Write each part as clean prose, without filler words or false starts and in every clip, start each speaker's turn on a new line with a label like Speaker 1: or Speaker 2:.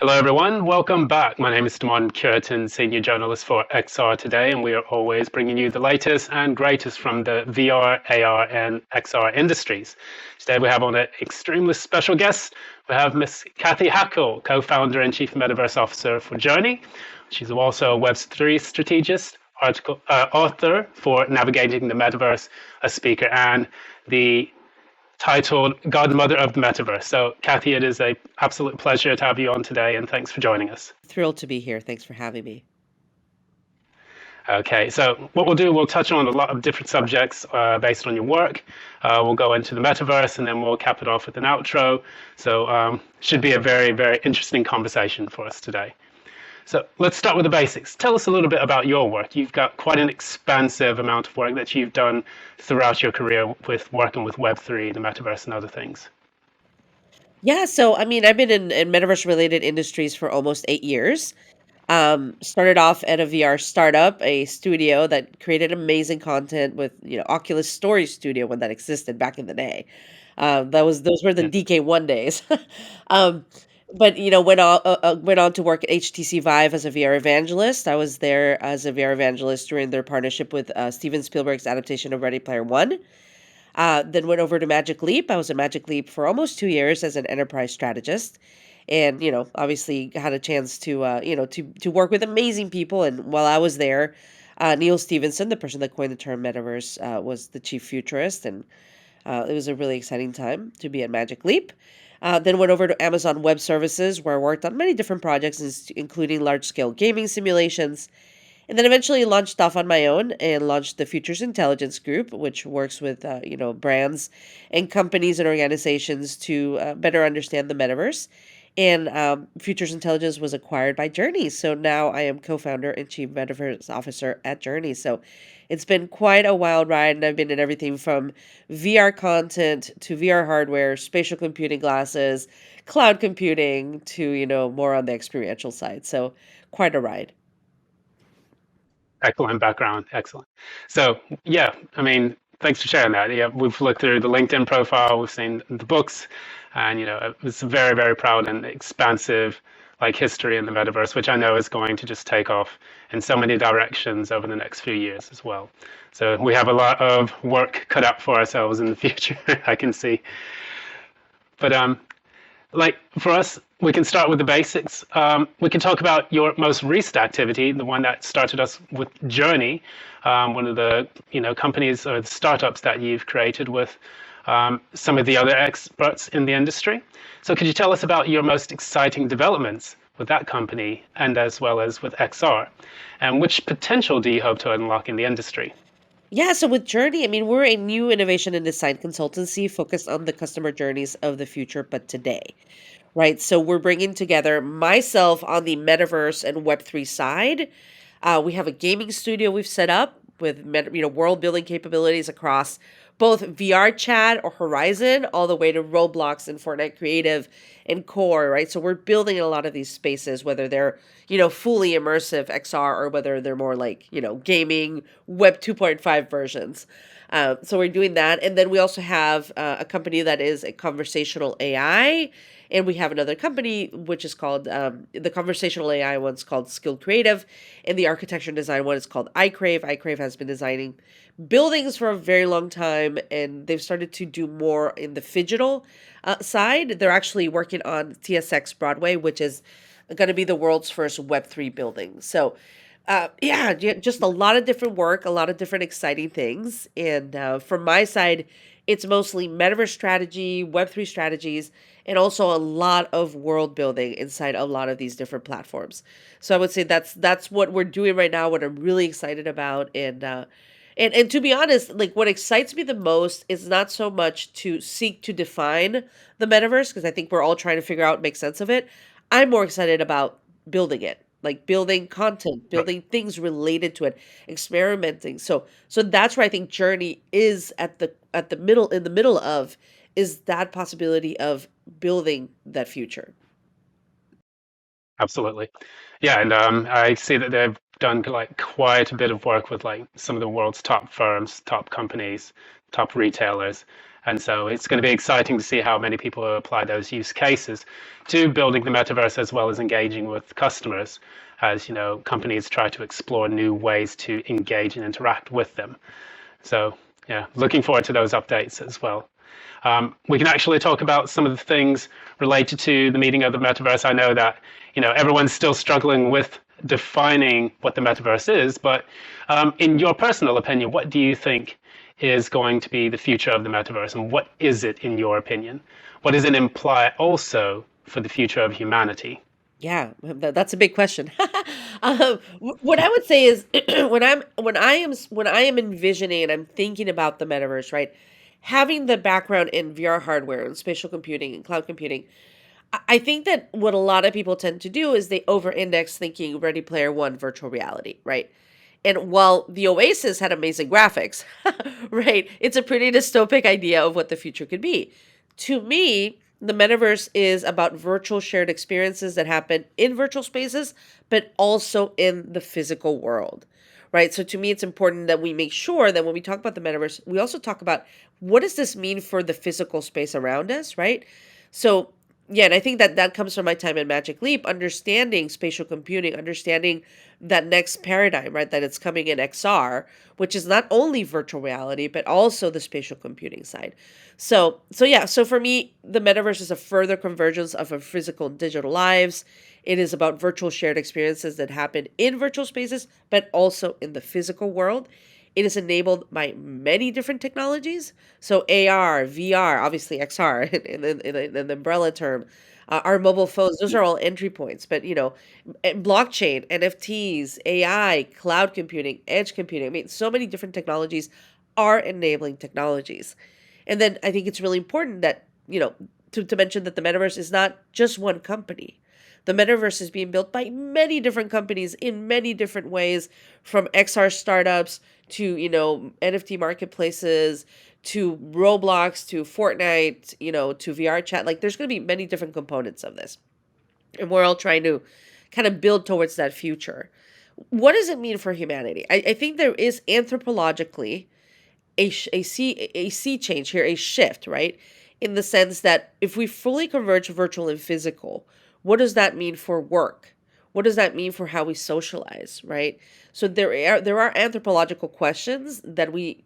Speaker 1: Hello, everyone. Welcome back. My name is Cureton, Senior Journalist for XR Today, and we are always bringing you the latest and greatest from the VR, AR, and XR industries. Today, we have on an extremely special guest. We have Miss Cathy Hackl, co-founder and chief metaverse officer for Journey. She's also a Web3 strategist, author for Navigating the Metaverse, a speaker, and the titled Godmother of the Metaverse. So, Cathy, it is a absolute pleasure to have you on today, and thanks for joining us.
Speaker 2: Thrilled to be here. Thanks for having me.
Speaker 1: Okay, so what we'll do, we'll touch on a lot of different subjects based on your work. We'll go into the metaverse, and then we'll cap it off with an outro. So, should be a very, very interesting conversation for us today. So let's start with the basics. Tell us a little bit about your work. You've got quite an expansive amount of work that you've done throughout your career with working with Web3, the metaverse, and other things.
Speaker 2: Yeah, so I've been in metaverse related industries for almost 8 years. Started off at a VR startup, a studio that created amazing content with Oculus Story Studio when that existed back in the day. Those were the
Speaker 1: Yeah.
Speaker 2: DK1 days. um, but went on to work at HTC Vive as a VR evangelist. I was there as a VR evangelist during their partnership with Steven Spielberg's adaptation of Ready Player One. Then went over to Magic Leap. I was at Magic Leap for almost 2 years as an enterprise strategist, and obviously had a chance to to work with amazing people. And while I was there, Neil Stevenson, the person that coined the term metaverse, was the chief futurist, and it was a really exciting time to be at Magic Leap. Then went over to Amazon Web Services, where I worked on many different projects, including large scale gaming simulations, and then eventually launched off on my own and launched the Futures Intelligence Group, which works with brands and companies and organizations to better understand the metaverse. And Futures Intelligence was acquired by Journey, so now I am co-founder and chief metaverse officer at Journey. So it's been quite a wild ride, and I've been in everything from VR content to VR hardware, spatial computing glasses, cloud computing to more on the experiential side. So quite a ride.
Speaker 1: Excellent background. Excellent. So, yeah, I mean, thanks for sharing that. Yeah, we've looked through the LinkedIn profile, we've seen the books, and it's very, very proud and expansive like history in the metaverse, which I know is going to just take off in so many directions over the next few years as well. So we have a lot of work cut out for ourselves in the future, I can see. But like for us, we can start with the basics. We can talk about your most recent activity, the one that started us with Journey, one of the companies or the startups that you've created with some of the other experts in the industry. So could you tell us about your most exciting developments with that company and as well as with XR, and which potential do you hope to unlock in the industry?
Speaker 2: Yeah, so with Journey, we're a new innovation and design consultancy focused on the customer journeys of the future, but today, right? So we're bringing together myself on the metaverse and Web3 side. We have a gaming studio we've set up with world building capabilities across both VR chat or Horizon, all the way to Roblox and Fortnite Creative and Core, right? So we're building in a lot of these spaces, whether they're fully immersive XR or whether they're more like gaming Web 2.5 versions. So we're doing that, and then we also have a company that is a conversational AI, and we have another company which is called the conversational AI one's called Skill Creative, and the architecture and design one is called iCrave. iCrave has been designing buildings for a very long time, and they've started to do more in the phygital side. They're actually working on TSX Broadway, which is going to be the world's first Web3 building. So just a lot of different work, a lot of different exciting things. And from my side, it's mostly metaverse strategy, Web3 strategies, and also a lot of world building inside a lot of these different platforms. So I would say that's what we're doing right now, what I'm really excited about. And to be honest, like what excites me the most is not so much to seek to define the metaverse, because I think we're all trying to figure out, make sense of it. I'm more excited about building it, like building content, building things related to it, experimenting. So that's where I think Journey is at the middle, in the middle of, is that possibility of building that future.
Speaker 1: Absolutely. Yeah, and I see that they've done like quite a bit of work with like some of the world's top firms, top companies, top retailers, And so it's going to be exciting to see how many people apply those use cases to building the metaverse as well as engaging with customers as companies try to explore new ways to engage and interact with them. So yeah, looking forward to those updates as well. We can actually talk about some of the things related to the meaning of the metaverse. I know that everyone's still struggling with defining what the metaverse is, but in your personal opinion, what do you think is going to be the future of the metaverse, and what is it in your opinion? What does it imply also for the future of humanity?
Speaker 2: Yeah, that's a big question. What I would say is when I am envisioning and I'm thinking about the metaverse, right? Having the background in VR hardware and spatial computing and cloud computing, I think that what a lot of people tend to do is they over-index thinking Ready Player One virtual reality, right? And while the Oasis had amazing graphics, right, it's a pretty dystopic idea of what the future could be. To me, the metaverse is about virtual shared experiences that happen in virtual spaces, but also in the physical world, right? So to me, it's important that we make sure that when we talk about the metaverse, we also talk about what does this mean for the physical space around us, right? So yeah, and I think that that comes from my time in Magic Leap, understanding spatial computing, understanding that next paradigm, right? That it's coming in XR, which is not only virtual reality, but also the spatial computing side. So yeah, so for me, the metaverse is a further convergence of our physical and digital lives. It is about virtual shared experiences that happen in virtual spaces, but also in the physical world. It is enabled by many different technologies. So AR, VR, obviously XR in the umbrella term, our mobile phones, those are all entry points. But, blockchain, NFTs, AI, cloud computing, edge computing. I mean, so many different technologies are enabling technologies. And then I think it's really important that, to mention that the metaverse is not just one company. The metaverse is being built by many different companies in many different ways, from XR startups to, NFT marketplaces to Roblox to Fortnite, to VR chat. Like there's going to be many different components of this. And we're all trying to kind of build towards that future. What does it mean for humanity? I think there is anthropologically a sea change here, a shift, right? In the sense that if we fully converge virtual and physical, what does that mean for work? What does that mean for how we socialize, right? So there are anthropological questions that we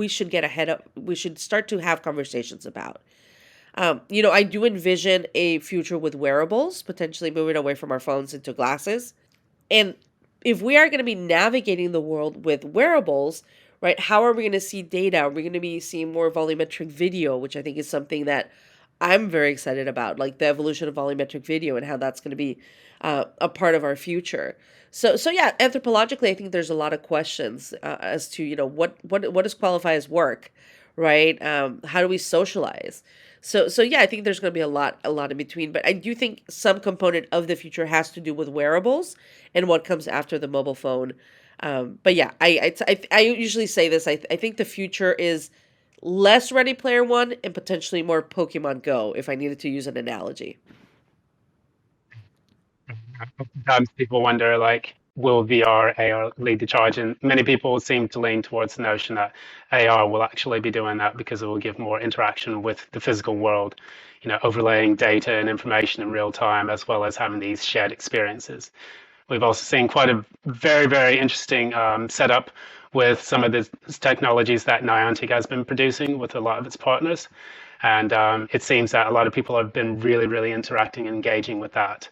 Speaker 2: should get ahead of. We should start to have conversations about. I do envision a future with wearables, potentially moving away from our phones into glasses. And if we are going to be navigating the world with wearables, right, how are we going to see data? Are we going to be seeing more volumetric video, which I think is something that I'm very excited about, like the evolution of volumetric video and how that's going to be a part of our future. So yeah, anthropologically, I think there's a lot of questions as to what does qualify as work, right? How do we socialize? So yeah, I think there's going to be a lot in between, but I do think some component of the future has to do with wearables and what comes after the mobile phone. But yeah, I usually say this. I think the future is less Ready Player One and potentially more Pokemon Go, if I needed to use an analogy.
Speaker 1: Sometimes people wonder, like, will VR, AR lead the charge? And many people seem to lean towards the notion that AR will actually be doing that because it will give more interaction with the physical world, overlaying data and information in real time, as well as having these shared experiences. We've also seen quite a very, very interesting setup with some of the technologies that Niantic has been producing with a lot of its partners. And it seems that a lot of people have been really, really interacting and engaging with that,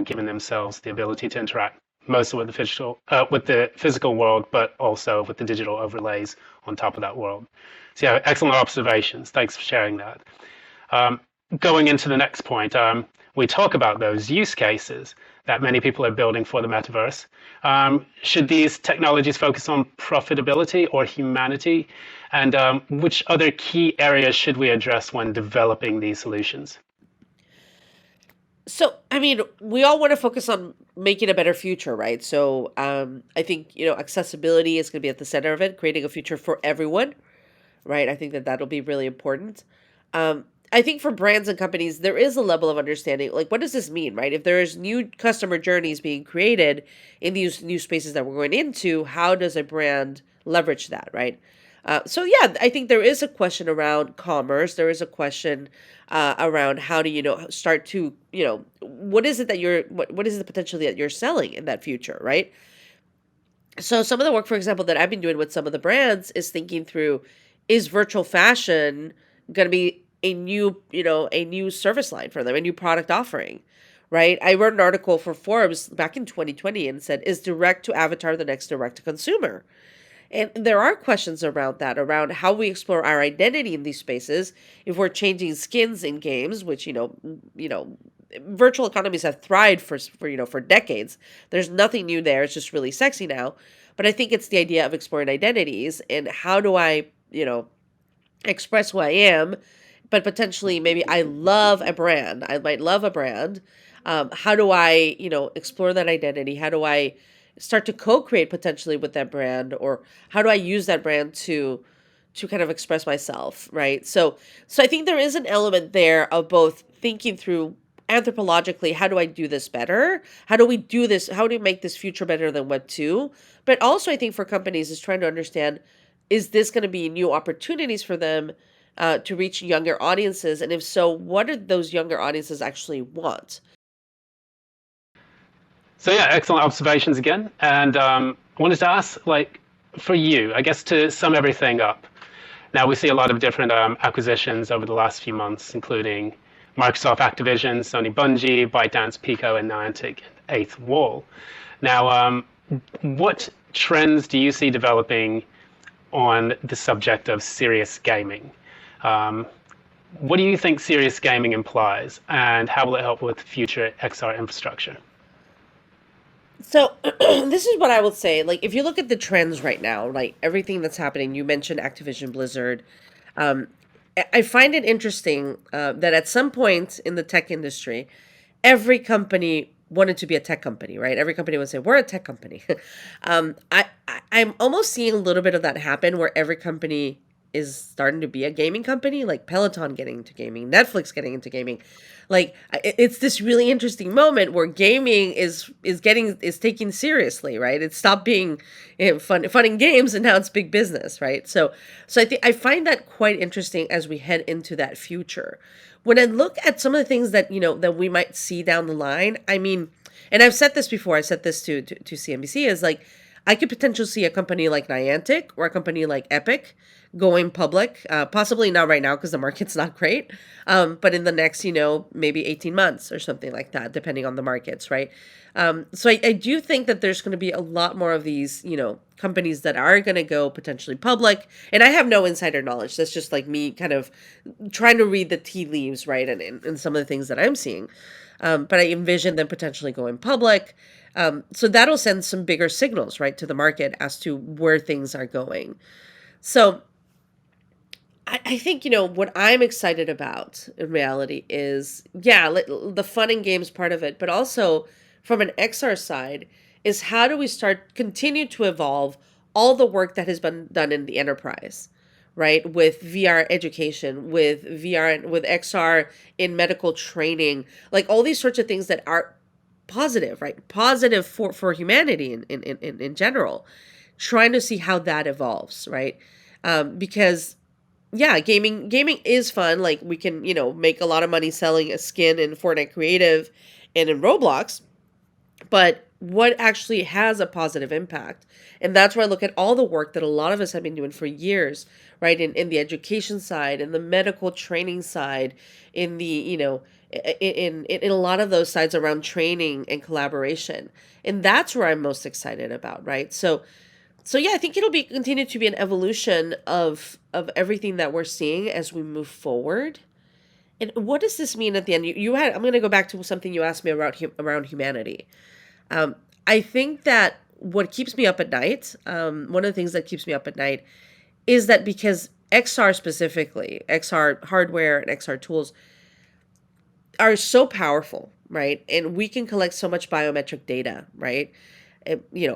Speaker 1: giving themselves the ability to interact mostly with the physical world, but also with the digital overlays on top of that world. So yeah, excellent observations. Thanks for sharing that. Um, Going into the next point, we talk about those use cases that many people are building for the metaverse. Should these technologies focus on profitability or humanity? And which other key areas should we address when developing these solutions?
Speaker 2: So, I mean, we all want to focus on making a better future, right? So, I think, accessibility is going to be at the center of it, creating a future for everyone, right? I think that that'll be really important. I think for brands and companies, there is a level of understanding. Like, what does this mean, right? If there's new customer journeys being created in these new spaces that we're going into, how does a brand leverage that, right? So yeah, I think there is a question around commerce. There is a question around how do you know start to what is it that what is the potential that you're selling in that future, right? So some of the work, for example, that I've been doing with some of the brands is thinking through, is virtual fashion going to be a new, a new service line for them, a new product offering, right? I wrote an article for Forbes back in 2020 and said, is direct to avatar the next direct to consumer? And there are questions around that, around how we explore our identity in these spaces. If we're changing skins in games, which virtual economies have thrived for decades. There's nothing new there. It's just really sexy now. But I think it's the idea of exploring identities and how do I express who I am, but potentially maybe I love a brand. I might love a brand. How do I, explore that identity? How do I start to co-create potentially with that brand, or how do I use that brand to kind of express myself, right? So I think there is an element there of both thinking through anthropologically, how do I do this better? How do we do this? How do we make this future better than Web 2? But also I think for companies is trying to understand, is this going to be new opportunities for them to reach younger audiences? And if so, what do those younger audiences actually want?
Speaker 1: So yeah, excellent observations again. And I wanted to ask, like, for you, I guess to sum everything up. Now we see a lot of different acquisitions over the last few months, including Microsoft Activision, Sony Bungie, ByteDance, Pico, and Niantic, and Eighth Wall. Now, what trends do you see developing on the subject of serious gaming? Um, what do you think serious gaming implies, and how will it help with future XR infrastructure?
Speaker 2: So this is what I would say. Like, if you look at the trends right now, like everything that's happening, you mentioned Activision Blizzard. Um, I find it interesting that at some point in the tech industry, every company wanted to be a tech company, right? Every company would say, "We're a tech company." I'm almost seeing a little bit of that happen, where every company is starting to be a gaming company, like Peloton getting into gaming, Netflix getting into gaming. Like it's this really interesting moment where gaming is taken seriously, right? It stopped being fun in games, and now it's big business, right? So I think I find that quite interesting as we head into that future. When I look at some of the things that that we might see down the line, I mean, and I've said this before, I said this to CNBC, is like I could potentially see a company like Niantic or a company like Epic going public, possibly not right now because the market's not great, but in the next, maybe 18 months or something like that, depending on the markets, right? So I do think that there's going to be a lot more of these, companies that are going to go potentially public. And I have no insider knowledge. That's just like me kind of trying to read the tea leaves, right? And some of the things that I'm seeing. But I envision them potentially going public. So that'll send some bigger signals, right, to the market as to where things are going. So I think, what I'm excited about in reality is, yeah, the fun and games part of it, but also from an XR side is how do we continue to evolve all the work that has been done in the enterprise, right? With VR education, with VR, and with XR in medical training, like all these sorts of things that are positive, right? Positive for humanity in general, trying to see how that evolves, right? Because yeah, gaming is fun. Like we can, make a lot of money selling a skin in Fortnite Creative and in Roblox, but what actually has a positive impact? And that's where I look at all the work that a lot of us have been doing for years, right? In the education side, in the medical training side, in the, in a lot of those sides around training and collaboration. And that's where I'm most excited about, right? So yeah, I think it'll be continue to be an evolution of everything that we're seeing as we move forward. And what does this mean at the end? You had I'm going to go back to something you asked me around humanity. Um, I think that what keeps me up at night, one of the things that keeps me up at night, is that because XR specifically, XR hardware and XR tools are so powerful, right? And we can collect so much biometric data, right?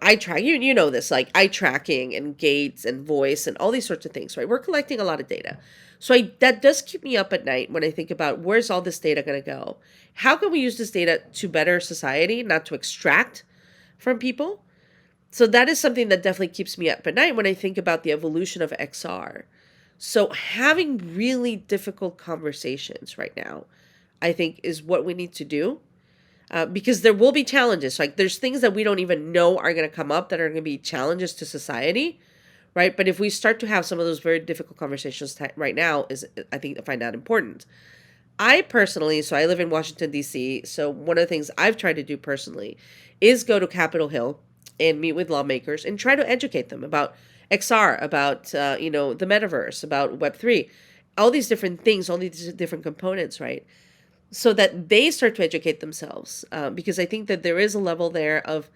Speaker 2: Eye track, you know this, like eye tracking and gaits and voice and all these sorts of things, right? We're collecting a lot of data. So that does keep me up at night when I think about where's all this data going to go? How can we use this data to better society, not to extract from people? So that is something that definitely keeps me up at night when I think about the evolution of XR. So having really difficult conversations right now, I think, is what we need to do, because there will be challenges. Like there's things that we don't even know are going to come up that are going to be challenges to society, right? But if we start to have some of those very difficult conversations right now, is I think I find that important. I personally, so I live in Washington D.C. So one of the things I've tried to do personally is go to Capitol Hill and meet with lawmakers and try to educate them about XR, about the metaverse, about Web3, all these different things, all these different components, right? So that they start to educate themselves, because I think that there is a level there of,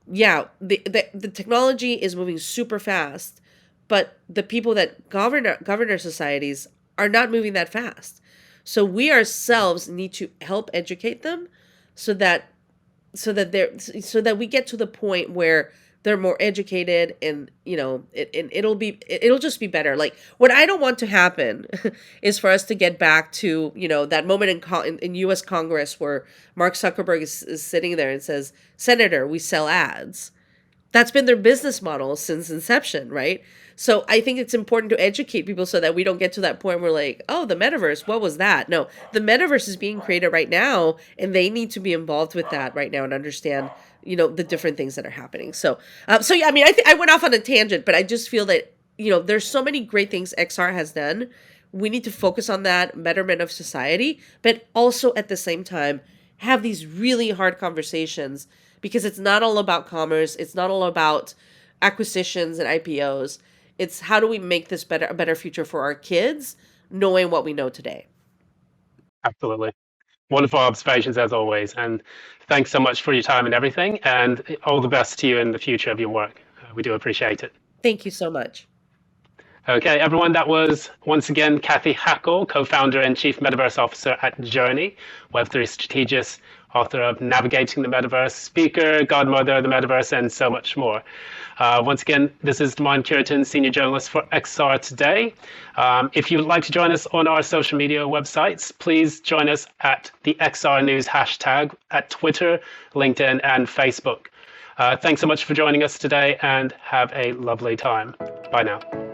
Speaker 2: yeah, the technology is moving super fast, but the people that govern our societies are not moving that fast. So we ourselves need to help educate them, so that so that we get to the point where they're more educated, and it'll just be better. Like what I don't want to happen is for us to get back to that moment in US Congress where Mark Zuckerberg is sitting there and says, "Senator, we sell ads." That's been their business model since inception, right? So I think it's important to educate people so that we don't get to that point where like, oh, the metaverse, what was that? No, the metaverse is being created right now, and they need to be involved with that right now and understand, the different things that are happening. So yeah, I mean, I went off on a tangent, but I just feel that there's so many great things XR has done. We need to focus on that betterment of society, but also at the same time have these really hard conversations, because it's not all about commerce. It's not all about acquisitions and IPOs. It's how do we make this a better future for our kids, knowing what we know today.
Speaker 1: Absolutely. Wonderful observations as always. And thanks so much for your time and everything. And all the best to you in the future of your work. We do appreciate it.
Speaker 2: Thank you so much.
Speaker 1: Okay, everyone, that was once again Cathy Hackl, co-founder and chief metaverse officer at Journey, Web3 strategist, author of Navigating the Metaverse, speaker, Godmother, the Metaverse, and so much more. Once again, this is Cureton, senior journalist for XR Today. If you would like to join us on our social media websites, please join us at the XR News hashtag at Twitter, LinkedIn, and Facebook. Thanks so much for joining us today, and have a lovely time. Bye now.